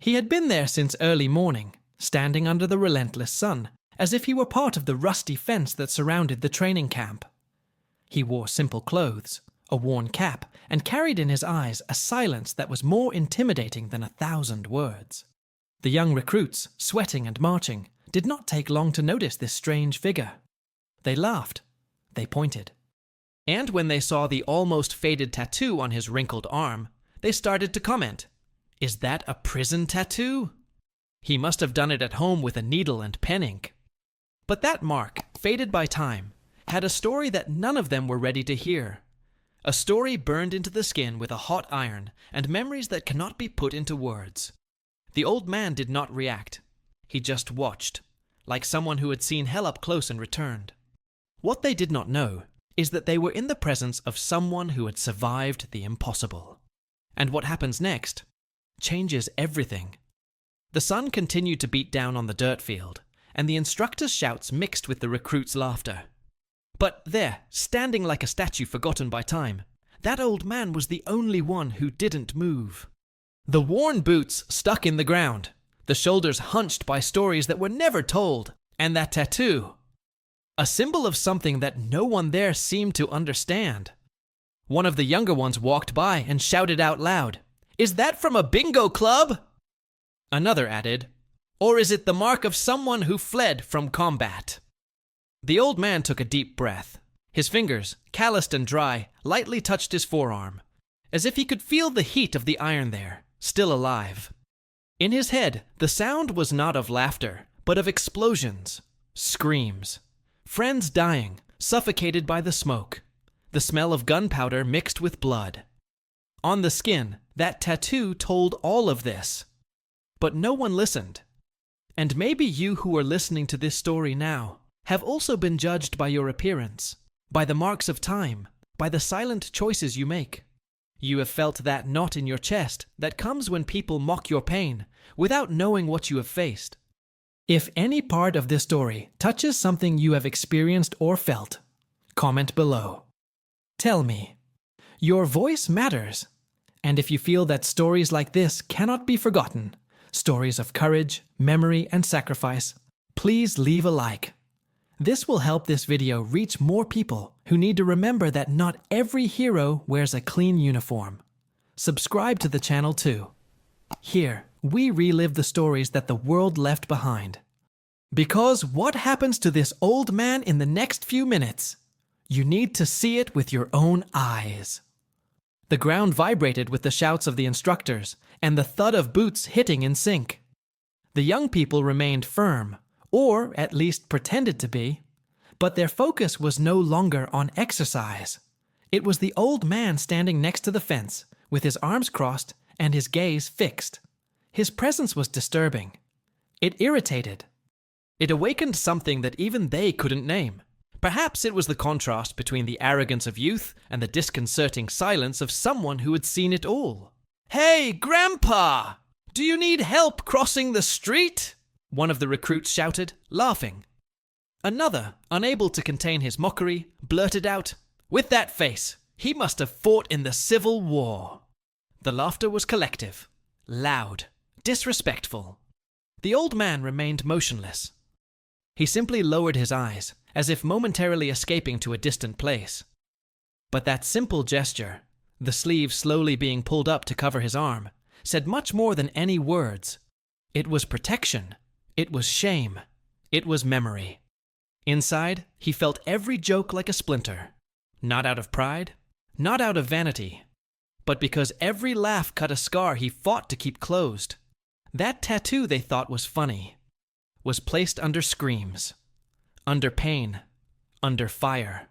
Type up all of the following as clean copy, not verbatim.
He had been there since early morning, standing under the relentless sun, as if he were part of the rusty fence that surrounded the training camp. He wore simple clothes, a worn cap, and carried in his eyes a silence that was more intimidating than 1,000 words. The young recruits, sweating and marching, did not take long to notice this strange figure. They laughed. They pointed. And when they saw the almost faded tattoo on his wrinkled arm, they started to comment. Is that a prison tattoo? He must have done it at home with a needle and pen ink. But that mark, faded by time, had a story that none of them were ready to hear. A story burned into the skin with a hot iron, and memories that cannot be put into words. The old man did not react. He just watched, like someone who had seen hell up close and returned. What they did not know is that they were in the presence of someone who had survived the impossible. And what happens next changes everything. The sun continued to beat down on the dirt field, and the instructor's shouts mixed with the recruits' laughter. But there, standing like a statue forgotten by time, that old man was the only one who didn't move. The worn boots stuck in the ground, the shoulders hunched by stories that were never told, and that tattoo. A symbol of something that no one there seemed to understand. One of the younger ones walked by and shouted out loud, "Is that from a bingo club?" Another added, "Or is it the mark of someone who fled from combat?" The old man took a deep breath. His fingers, calloused and dry, lightly touched his forearm, as if he could feel the heat of the iron there, still alive. In his head, the sound was not of laughter, but of explosions, screams, friends dying, suffocated by the smoke, the smell of gunpowder mixed with blood. On the skin, that tattoo told all of this. But no one listened. And maybe you who are listening to this story now have also been judged by your appearance, by the marks of time, by the silent choices you make. You have felt that knot in your chest that comes when people mock your pain without knowing what you have faced. If any part of this story touches something you have experienced or felt, comment below. Tell me. Your voice matters. And if you feel that stories like this cannot be forgotten, stories of courage, memory, and sacrifice, please leave a like. This will help this video reach more people who need to remember that not every hero wears a clean uniform. Subscribe to the channel too. Here, we relive the stories that the world left behind. Because what happens to this old man in the next few minutes? You need to see it with your own eyes. The ground vibrated with the shouts of the instructors and the thud of boots hitting in sync. The young people remained firm, or at least pretended to be, but their focus was no longer on exercise. It was the old man standing next to the fence, with his arms crossed and his gaze fixed. His presence was disturbing. It irritated. It awakened something that even they couldn't name. Perhaps it was the contrast between the arrogance of youth and the disconcerting silence of someone who had seen it all. "Hey, Grandpa! Do you need help crossing the street?" one of the recruits shouted, laughing. Another, unable to contain his mockery, blurted out, "With that face, he must have fought in the Civil War." The laughter was collective, loud, disrespectful. The old man remained motionless. He simply lowered his eyes, as if momentarily escaping to a distant place. But that simple gesture, the sleeve slowly being pulled up to cover his arm, said much more than any words. It was protection. It was shame. It was memory. Inside, he felt every joke like a splinter. Not out of pride, not out of vanity, but because every laugh cut a scar he fought to keep closed. That tattoo they thought was funny was placed under screams, under pain, under fire.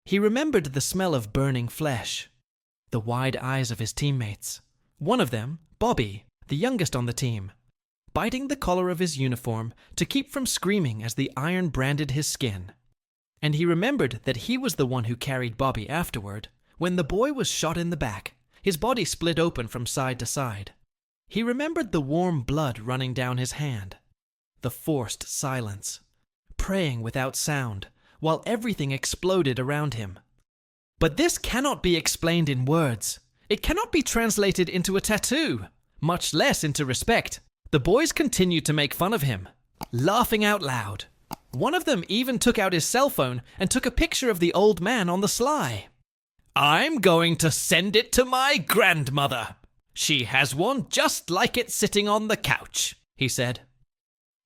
He remembered the smell of burning flesh, the wide eyes of his teammates. One of them, Bobby, the youngest on the team, biting the collar of his uniform to keep from screaming as the iron branded his skin. And he remembered that he was the one who carried Bobby afterward, when the boy was shot in the back, his body split open from side to side. He remembered the warm blood running down his hand, the forced silence, praying without sound, while everything exploded around him. But this cannot be explained in words. It cannot be translated into a tattoo. much less into respect. The boys continued to make fun of him, laughing out loud. One of them even took out his cell phone and took a picture of the old man on the sly. "I'm going to send it to my grandmother. She has one just like it sitting on the couch," he said.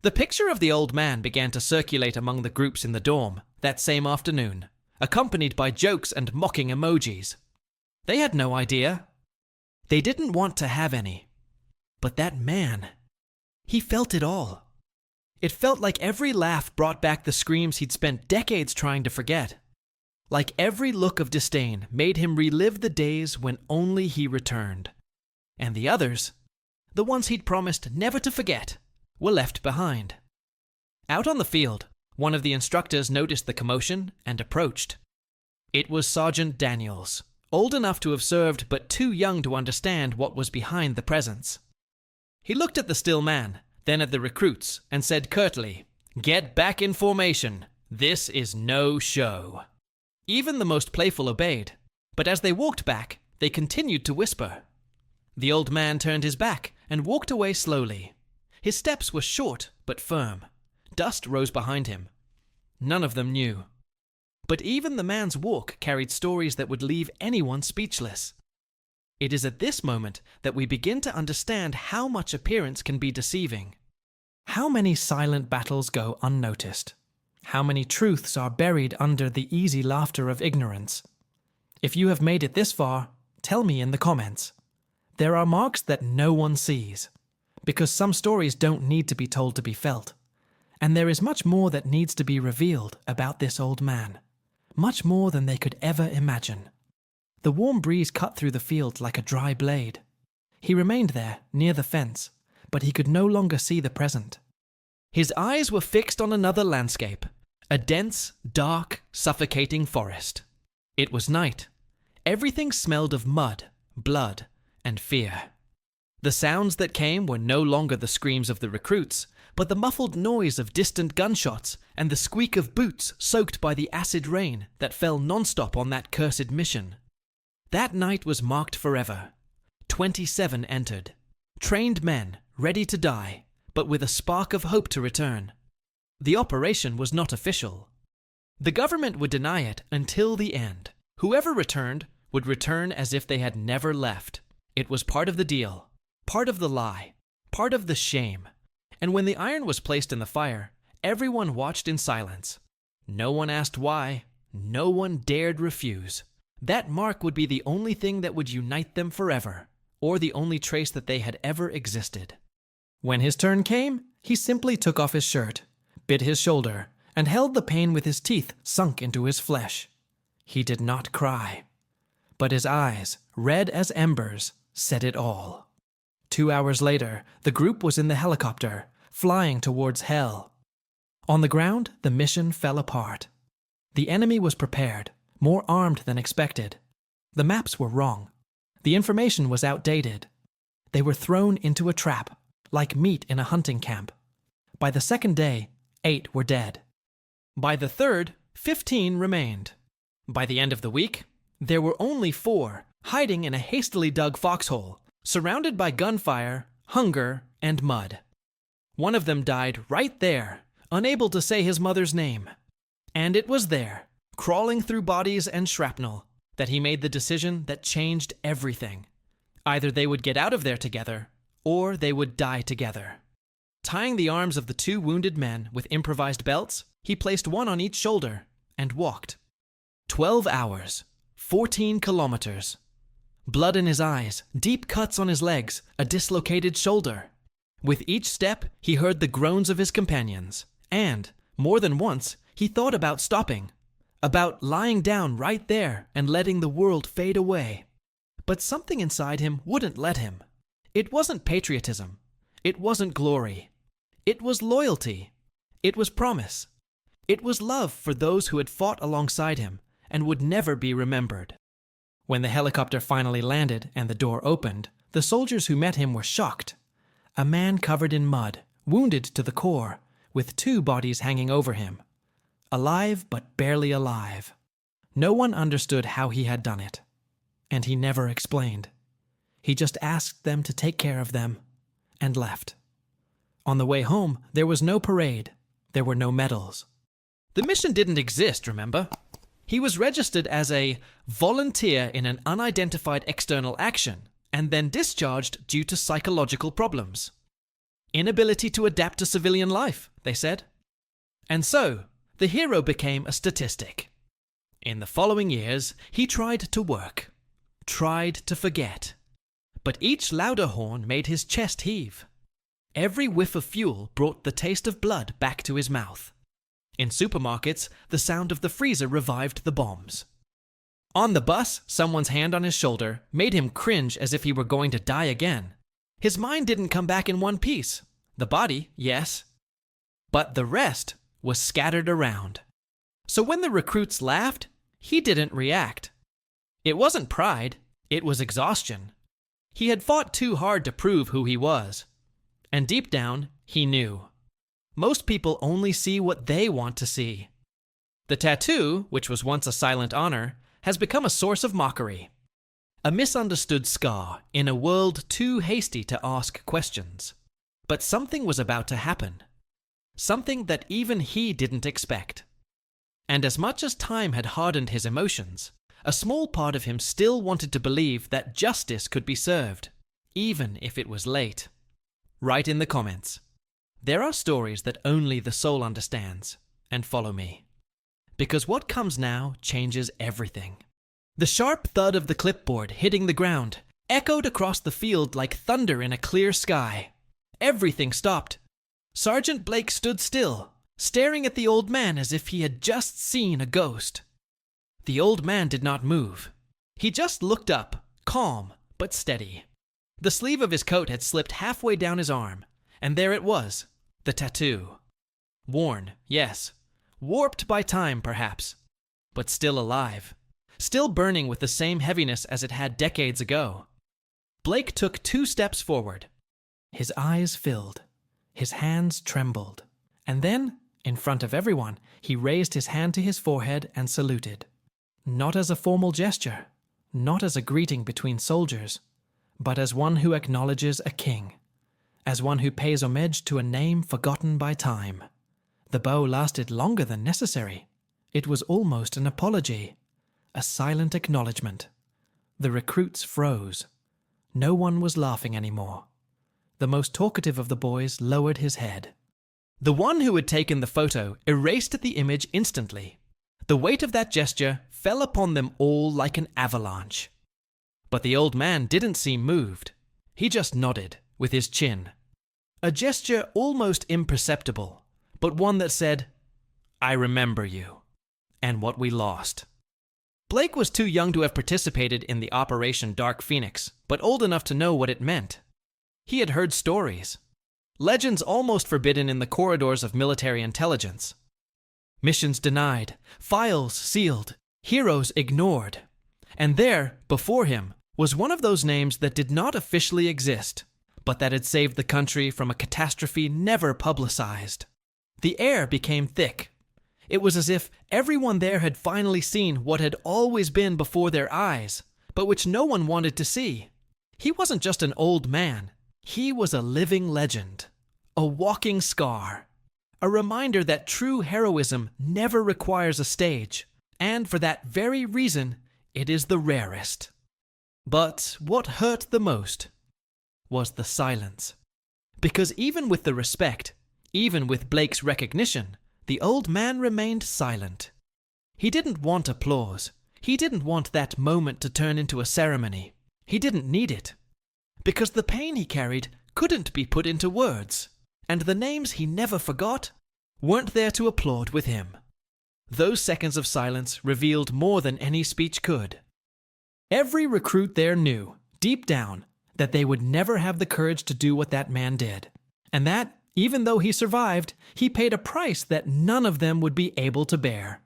The picture of the old man began to circulate among the groups in the dorm that same afternoon, accompanied by jokes and mocking emojis. They had no idea. They didn't want to have any. But that man, he felt it all. It felt like every laugh brought back the screams he'd spent decades trying to forget. Like every look of disdain made him relive the days when only he returned. And the others, the ones he'd promised never to forget, were left behind. Out on the field, one of the instructors noticed the commotion and approached. It was Sergeant Daniels, old enough to have served but too young to understand what was behind the presence. He looked at the still man, then at the recruits, and said curtly, "Get back in formation. This is no show." Even the most playful obeyed, but as they walked back, they continued to whisper. The old man turned his back and walked away slowly. His steps were short but firm. Dust rose behind him. None of them knew. But even the man's walk carried stories that would leave anyone speechless. It is at this moment that we begin to understand how much appearance can be deceiving. How many silent battles go unnoticed? How many truths are buried under the easy laughter of ignorance? If you have made it this far, tell me in the comments. There are marks that no one sees, because some stories don't need to be told to be felt. And there is much more that needs to be revealed about this old man. Much more than they could ever imagine. The warm breeze cut through the fields like a dry blade. He remained there, near the fence, but he could no longer see the present. His eyes were fixed on another landscape, a dense, dark, suffocating forest. It was night. Everything smelled of mud, blood, and fear. The sounds that came were no longer the screams of the recruits, but the muffled noise of distant gunshots and the squeak of boots soaked by the acid rain that fell non-stop on that cursed mission. That night was marked forever. 27 entered. Trained men, ready to die, but with a spark of hope to return. The operation was not official. The government would deny it until the end. Whoever returned would return as if they had never left. It was part of the deal, part of the lie, part of the shame. And when the iron was placed in the fire, everyone watched in silence. No one asked why. No one dared refuse. That mark would be the only thing that would unite them forever, or the only trace that they had ever existed. When his turn came, he simply took off his shirt, bit his shoulder, and held the pain with his teeth sunk into his flesh. He did not cry, but his eyes, red as embers, said it all. 2 hours later, the group was in the helicopter, flying towards hell. On the ground, the mission fell apart. The enemy was prepared, more armed than expected. The maps were wrong. The information was outdated. They were thrown into a trap, like meat in a hunting camp. By the second day, 8 were dead. By the third, 15 remained. By the end of the week, there were only 4, hiding in a hastily dug foxhole, surrounded by gunfire, hunger, and mud. One of them died right there, unable to say his mother's name. And it was there, crawling through bodies and shrapnel, that he made the decision that changed everything. Either they would get out of there together, or they would die together. Tying the arms of the 2 wounded men with improvised belts, he placed one on each shoulder and walked. 12 hours, 14 kilometers. Blood in his eyes, deep cuts on his legs, a dislocated shoulder. With each step, he heard the groans of his companions, and, more than once, he thought about stopping, about lying down right there and letting the world fade away. But something inside him wouldn't let him. It wasn't patriotism. It wasn't glory. It was loyalty. It was promise. It was love for those who had fought alongside him and would never be remembered. When the helicopter finally landed and the door opened, the soldiers who met him were shocked. A man covered in mud, wounded to the core, with 2 bodies hanging over him. Alive but barely alive. No one understood how he had done it. And he never explained. He just asked them to take care of them and left. On the way home, there was no parade. There were no medals. The mission didn't exist, remember? He was registered as a volunteer in an unidentified external action and then discharged due to psychological problems. Inability to adapt to civilian life, they said. And so, the hero became a statistic. In the following years, he tried to work, tried to forget. But each louder horn made his chest heave. Every whiff of fuel brought the taste of blood back to his mouth. In supermarkets, the sound of the freezer revived the bombs. On the bus, someone's hand on his shoulder made him cringe as if he were going to die again. His mind didn't come back in one piece. The body, yes. But the rest was scattered around. So when the recruits laughed, he didn't react. It wasn't pride, it was exhaustion. He had fought too hard to prove who he was. And deep down, he knew. Most people only see what they want to see. The tattoo, which was once a silent honor, has become a source of mockery. A misunderstood scar in a world too hasty to ask questions. But something was about to happen. Something that even he didn't expect. And as much as time had hardened his emotions, a small part of him still wanted to believe that justice could be served, even if it was late. Write in the comments. There are stories that only the soul understands, and follow me. Because what comes now changes everything. The sharp thud of the clipboard hitting the ground echoed across the field like thunder in a clear sky. Everything stopped. Sergeant Blake stood still, staring at the old man as if he had just seen a ghost. The old man did not move. He just looked up, calm but steady. The sleeve of his coat had slipped halfway down his arm, and there it was, the tattoo. Worn, yes. Warped by time, perhaps. But still alive. Still burning with the same heaviness as it had decades ago. Blake took 2 steps forward. His eyes filled. His hands trembled. And then, in front of everyone, he raised his hand to his forehead and saluted. Not as a formal gesture, not as a greeting between soldiers, but as one who acknowledges a king, as one who pays homage to a name forgotten by time. The bow lasted longer than necessary. It was almost an apology, a silent acknowledgement. The recruits froze. No one was laughing anymore. The most talkative of the boys lowered his head. The one who had taken the photo erased the image instantly. The weight of that gesture fell upon them all like an avalanche. But the old man didn't seem moved. He just nodded, with his chin. A gesture almost imperceptible, but one that said, "I remember you, and what we lost." Blake was too young to have participated in the Operation Dark Phoenix, but old enough to know what it meant. He had heard stories. Legends almost forbidden in the corridors of military intelligence. Missions denied, files sealed, heroes ignored. And there, before him, was one of those names that did not officially exist, but that had saved the country from a catastrophe never publicized. The air became thick. It was as if everyone there had finally seen what had always been before their eyes, but which no one wanted to see. He wasn't just an old man. He was a living legend, a walking scar, a reminder that true heroism never requires a stage, and for that very reason, it is the rarest. But what hurt the most was the silence. Because even with the respect, even with Blake's recognition, the old man remained silent. He didn't want applause. He didn't want that moment to turn into a ceremony. He didn't need it. Because the pain he carried couldn't be put into words, and the names he never forgot weren't there to applaud with him. Those seconds of silence revealed more than any speech could. Every recruit there knew, deep down, that they would never have the courage to do what that man did, and that, even though he survived, he paid a price that none of them would be able to bear.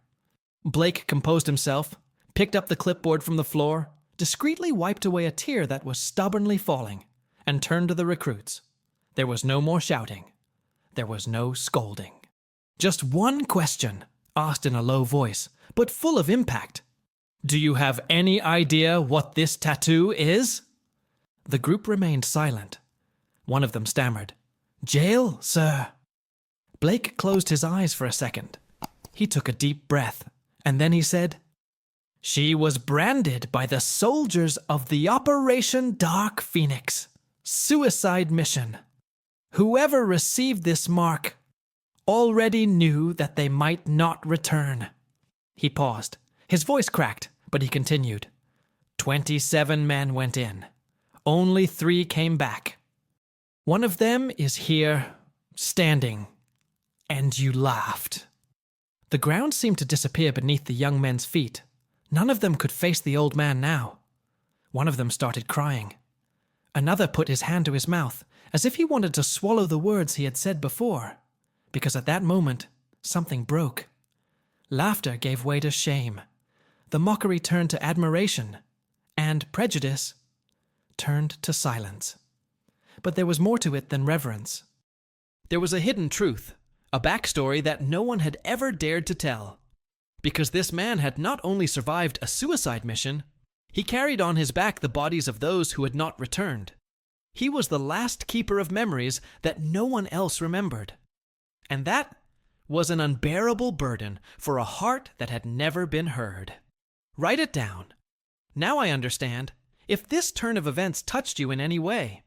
Blake composed himself, picked up the clipboard from the floor, discreetly wiped away a tear that was stubbornly falling, and turned to the recruits. There was no more shouting. There was no scolding. Just one question, asked in a low voice, but full of impact. "Do you have any idea what this tattoo is?" The group remained silent. One of them stammered, "Jail, sir." Blake closed his eyes for a second. He took a deep breath, and then he said, "She was branded by the soldiers of the Operation Dark Phoenix suicide mission. Whoever received this mark already knew that they might not return." He paused. His voice cracked, but he continued. 27 men went in. Only 3 came back. One of them is here, standing. And you laughed. The ground seemed to disappear beneath the young men's feet. None of them could face the old man now. One of them started crying. Another put his hand to his mouth, as if he wanted to swallow the words he had said before, because at that moment, something broke. Laughter gave way to shame. The mockery turned to admiration, and prejudice turned to silence. But there was more to it than reverence. There was a hidden truth, a backstory that no one had ever dared to tell. Because this man had not only survived a suicide mission, he carried on his back the bodies of those who had not returned. He was the last keeper of memories that no one else remembered. And that was an unbearable burden for a heart that had never been heard. Write it down. Now I understand if this turn of events touched you in any way.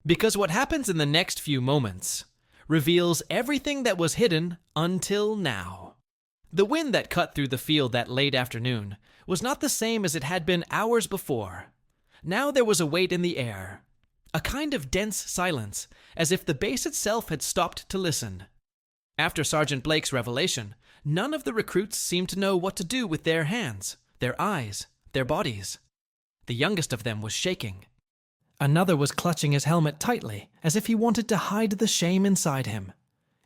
Because what happens in the next few moments reveals everything that was hidden until now. The wind that cut through the field that late afternoon was not the same as it had been hours before. Now there was a weight in the air, a kind of dense silence, as if the base itself had stopped to listen. After Sergeant Blake's revelation, none of the recruits seemed to know what to do with their hands, their eyes, their bodies. The youngest of them was shaking. Another was clutching his helmet tightly, as if he wanted to hide the shame inside him.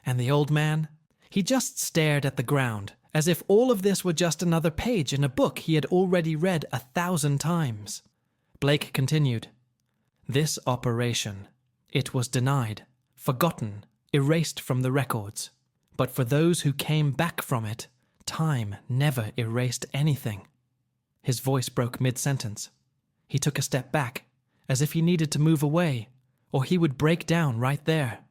And the old man, he just stared at the ground, as if all of this were just another page in a book he had already read 1,000 times. Blake continued, "This operation, it was denied, forgotten, erased from the records. But for those who came back from it, time never erased anything." His voice broke mid-sentence. He took a step back, as if he needed to move away, or he would break down right there.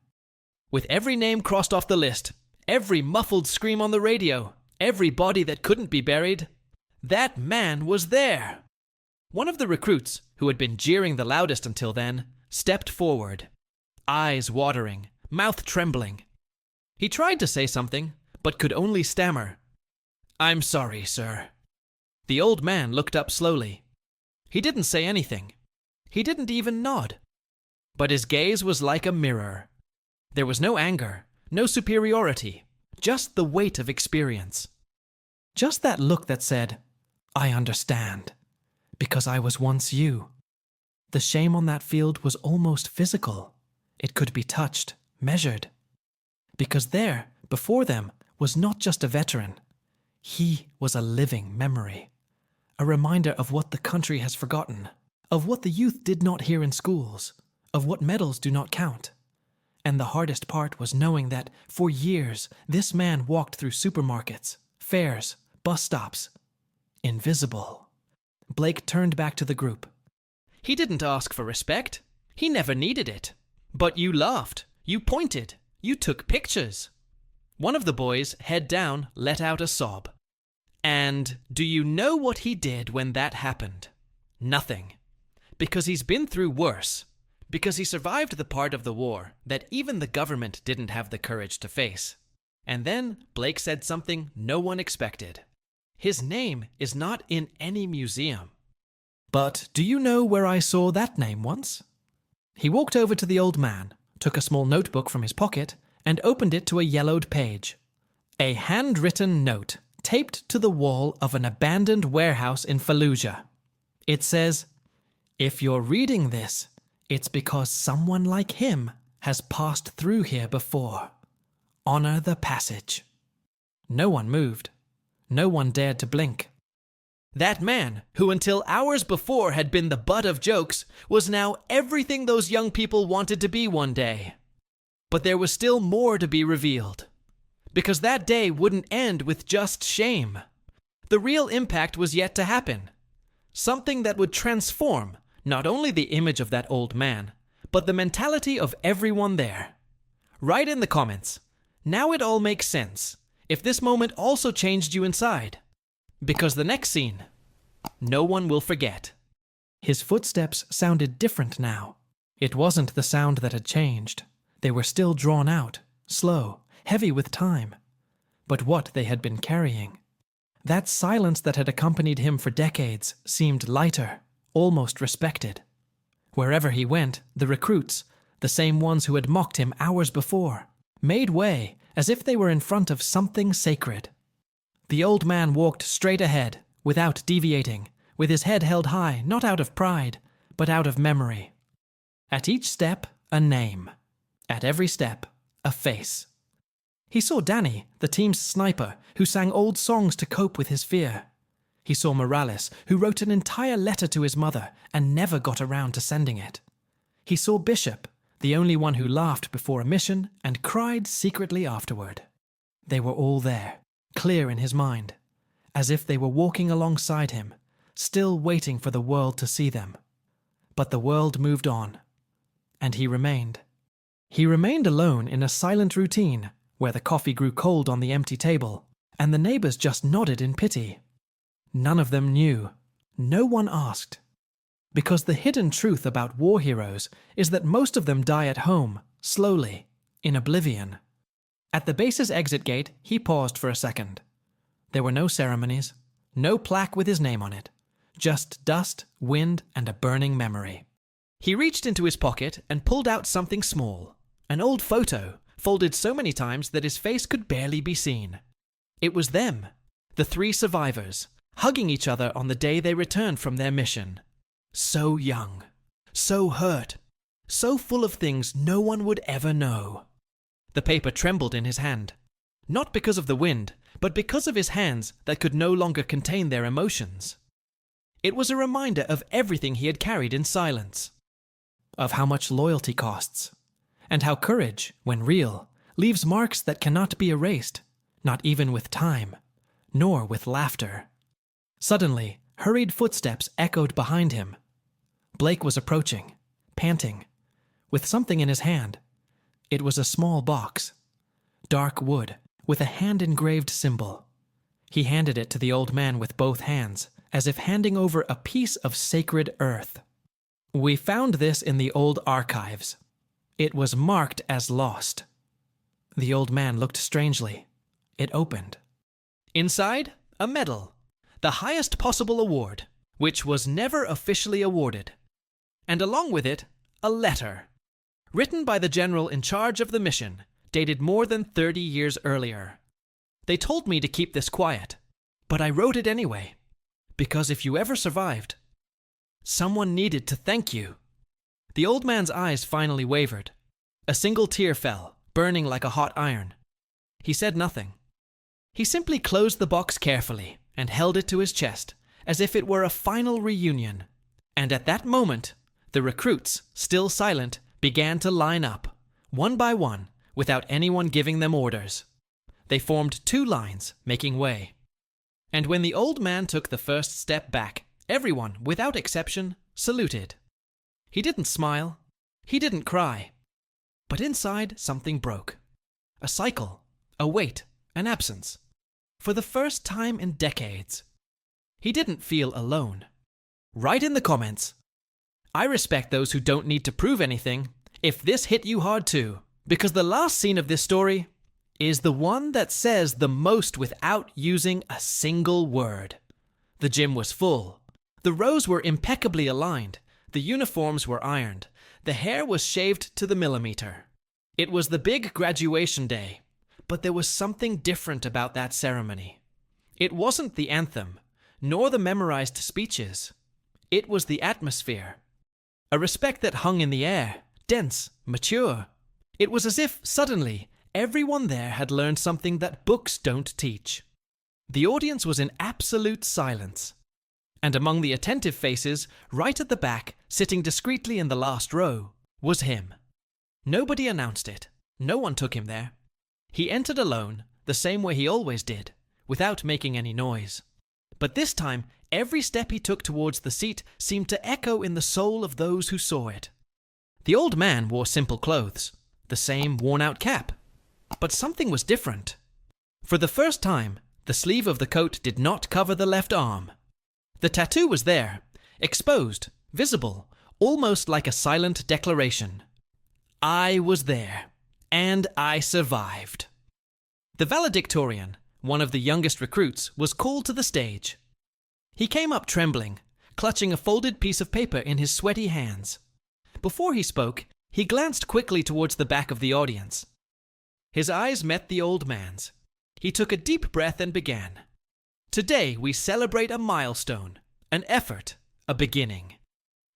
With every name crossed off the list, every muffled scream on the radio, every body that couldn't be buried, that man was there. One of the recruits, who had been jeering the loudest until then, stepped forward, eyes watering, mouth trembling. He tried to say something, but could only stammer, "I'm sorry, sir." The old man looked up slowly. He didn't say anything. He didn't even nod. But his gaze was like a mirror. There was no anger, no superiority, just the weight of experience. Just that look that said, "I understand, because I was once you." The shame on that field was almost physical. It could be touched, measured. Because there, before them, was not just a veteran. He was a living memory. A reminder of what the country has forgotten, of what the youth did not hear in schools, of what medals do not count. And the hardest part was knowing that, for years, this man walked through supermarkets, fairs, bus stops. Invisible. Blake turned back to the group. He didn't ask for respect. He never needed it. But you laughed. You pointed. You took pictures. One of the boys, head down, let out a sob. And do you know what he did when that happened? Nothing. Because he's been through worse. Because he survived the part of the war that even the government didn't have the courage to face. And then Blake said something no one expected. His name is not in any museum. But do you know where I saw that name once? He walked over to the old man, took a small notebook from his pocket, and opened it to a yellowed page. A handwritten note taped to the wall of an abandoned warehouse in Fallujah. It says, "If you're reading this, it's because someone like him has passed through here before. Honor the passage." No one moved. No one dared to blink. That man, who until hours before had been the butt of jokes, was now everything those young people wanted to be one day. But there was still more to be revealed. Because that day wouldn't end with just shame. The real impact was yet to happen. Something that would transform, not only the image of that old man, but the mentality of everyone there. Write in the comments, now it all makes sense, if this moment also changed you inside. Because the next scene, no one will forget. His footsteps sounded different now. It wasn't the sound that had changed. They were still drawn out, slow, heavy with time. But what they had been carrying. That silence that had accompanied him for decades seemed lighter, almost respected. Wherever he went, the recruits, the same ones who had mocked him hours before, made way as if they were in front of something sacred. The old man walked straight ahead, without deviating, with his head held high, not out of pride, but out of memory. At each step, a name. At every step, a face. He saw Danny, the team's sniper, who sang old songs to cope with his fear. He saw Morales, who wrote an entire letter to his mother and never got around to sending it. He saw Bishop, the only one who laughed before a mission and cried secretly afterward. They were all there, clear in his mind, as if they were walking alongside him, still waiting for the world to see them. But the world moved on, and he remained. He remained alone in a silent routine, where the coffee grew cold on the empty table, and the neighbors just nodded in pity. None of them knew. No one asked. Because the hidden truth about war heroes is that most of them die at home, slowly, in oblivion. At the base's exit gate, he paused for a second. There were no ceremonies, no plaque with his name on it, just dust, wind, and a burning memory. He reached into his pocket and pulled out something small, an old photo, folded so many times that his face could barely be seen. It was them, the 3 survivors, hugging each other on the day they returned from their mission. So young, so hurt, so full of things no one would ever know. The paper trembled in his hand, not because of the wind, but because of his hands that could no longer contain their emotions. It was a reminder of everything he had carried in silence, of how much loyalty costs, and how courage, when real, leaves marks that cannot be erased, not even with time, nor with laughter. Suddenly, hurried footsteps echoed behind him. Blake was approaching, panting, with something in his hand. It was a small box, dark wood, with a hand-engraved symbol. He handed it to the old man with both hands, as if handing over a piece of sacred earth. "We found this in the old archives. It was marked as lost." The old man looked strangely. It opened. Inside, a medal, the highest possible award, which was never officially awarded. And along with it, a letter, written by the general in charge of the mission, dated more than 30 years earlier. They told me to keep this quiet, but I wrote it anyway, because if you ever survived, someone needed to thank you. The old man's eyes finally wavered. A single tear fell, burning like a hot iron. He said nothing. He simply closed the box carefully and held it to his chest, as if it were a final reunion. And at that moment, the recruits, still silent, began to line up, one by one, without anyone giving them orders. They formed 2 lines, making way. And when the old man took the first step back, everyone, without exception, saluted. He didn't smile. He didn't cry. But inside, something broke. A cycle, a weight, an absence. For the first time in decades. He didn't feel alone. Write in the comments. I respect those who don't need to prove anything if this hit you hard too, because the last scene of this story is the one that says the most without using a single word. The gym was full. The rows were impeccably aligned. The uniforms were ironed. The hair was shaved to the millimeter. It was the big graduation day, but there was something different about that ceremony. It wasn't the anthem, nor the memorized speeches. It was the atmosphere. A respect that hung in the air, dense, mature. It was as if, suddenly, everyone there had learned something that books don't teach. The audience was in absolute silence. And among the attentive faces, right at the back, sitting discreetly in the last row, was him. Nobody announced it. No one took him there. He entered alone, the same way he always did, without making any noise. But this time, Every step he took towards the seat seemed to echo in the soul of those who saw it. The old man wore simple clothes, the same worn-out cap. But something was different. For the first time, the sleeve of the coat did not cover the left arm. The tattoo was there, exposed, visible, almost like a silent declaration. I was there, and I survived. The valedictorian, one of the youngest recruits, was called to the stage. He came up trembling, clutching a folded piece of paper in his sweaty hands. Before he spoke, he glanced quickly towards the back of the audience. His eyes met the old man's. He took a deep breath and began. Today we celebrate a milestone, an effort, a beginning.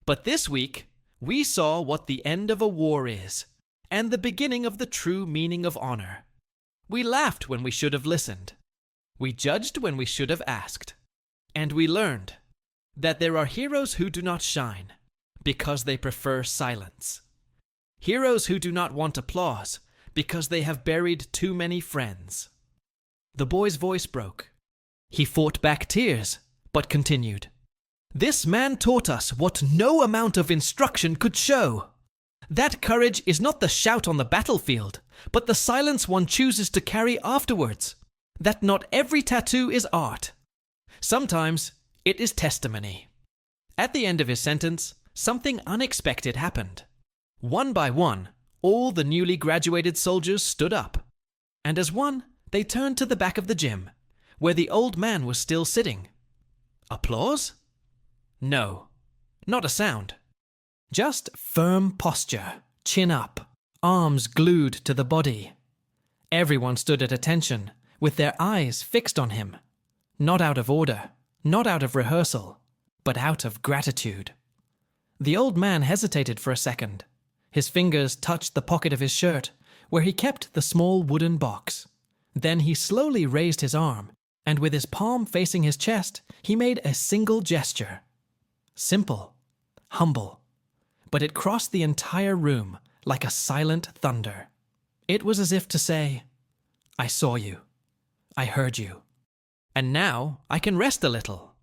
But this week, we saw what the end of a war is, and the beginning of the true meaning of honor. We laughed when we should have listened. We judged when we should have asked. And we learned that there are heroes who do not shine because they prefer silence. Heroes who do not want applause because they have buried too many friends. The boy's voice broke. He fought back tears, but continued. This man taught us what no amount of instruction could show. That courage is not the shout on the battlefield, but the silence one chooses to carry afterwards. That not every tattoo is art. Sometimes it is testimony. At the end of his sentence, something unexpected happened. One by one, all the newly graduated soldiers stood up. And as one, they turned to the back of the gym, where the old man was still sitting. Applause? No, not a sound. Just firm posture, chin up, arms glued to the body. Everyone stood at attention, with their eyes fixed on him. Not out of order, not out of rehearsal, but out of gratitude. The old man hesitated for a second. His fingers touched the pocket of his shirt, where he kept the small wooden box. Then he slowly raised his arm, and with his palm facing his chest, he made a single gesture. Simple, humble, but it crossed the entire room like a silent thunder. It was as if to say, I saw you. I heard you. And now I can rest a little.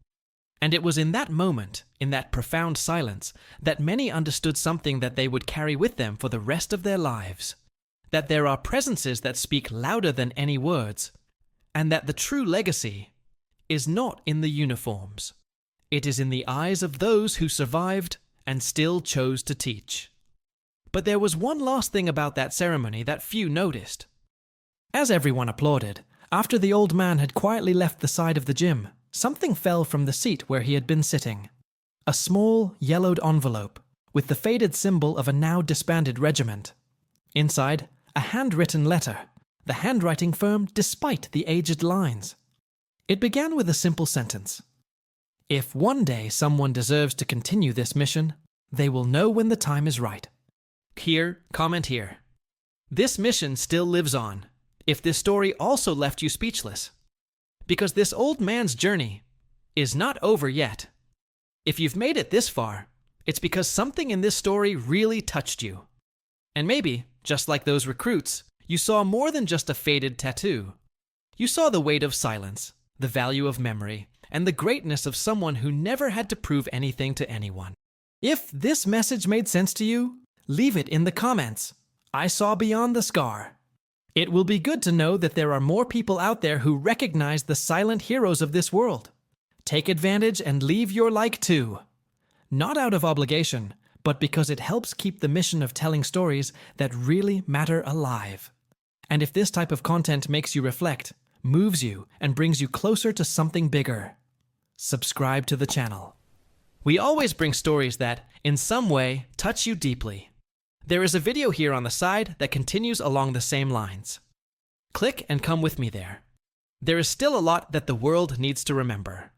And it was in that moment, in that profound silence, that many understood something that they would carry with them for the rest of their lives. That there are presences that speak louder than any words, and that the true legacy is not in the uniforms. It is in the eyes of those who survived and still chose to teach. But there was one last thing about that ceremony that few noticed. As everyone applauded, after the old man had quietly left the side of the gym, something fell from the seat where he had been sitting. A small, yellowed envelope with the faded symbol of a now disbanded regiment. Inside, a handwritten letter, the handwriting firm despite the aged lines. It began with a simple sentence. If one day someone deserves to continue this mission, they will know when the time is right. Here, comment here. This mission still lives on, if this story also left you speechless. Because this old man's journey is not over yet. If you've made it this far, it's because something in this story really touched you. And maybe, just like those recruits, you saw more than just a faded tattoo. You saw the weight of silence, the value of memory, and the greatness of someone who never had to prove anything to anyone. If this message made sense to you, leave it in the comments. I saw beyond the scar. It will be good to know that there are more people out there who recognize the silent heroes of this world. Take advantage and leave your like too. Not out of obligation, but because it helps keep the mission of telling stories that really matter alive. And if this type of content makes you reflect, moves you, and brings you closer to something bigger, subscribe to the channel. We always bring stories that, in some way, touch you deeply. There is a video here on the side that continues along the same lines. Click and come with me there. There is still a lot that the world needs to remember.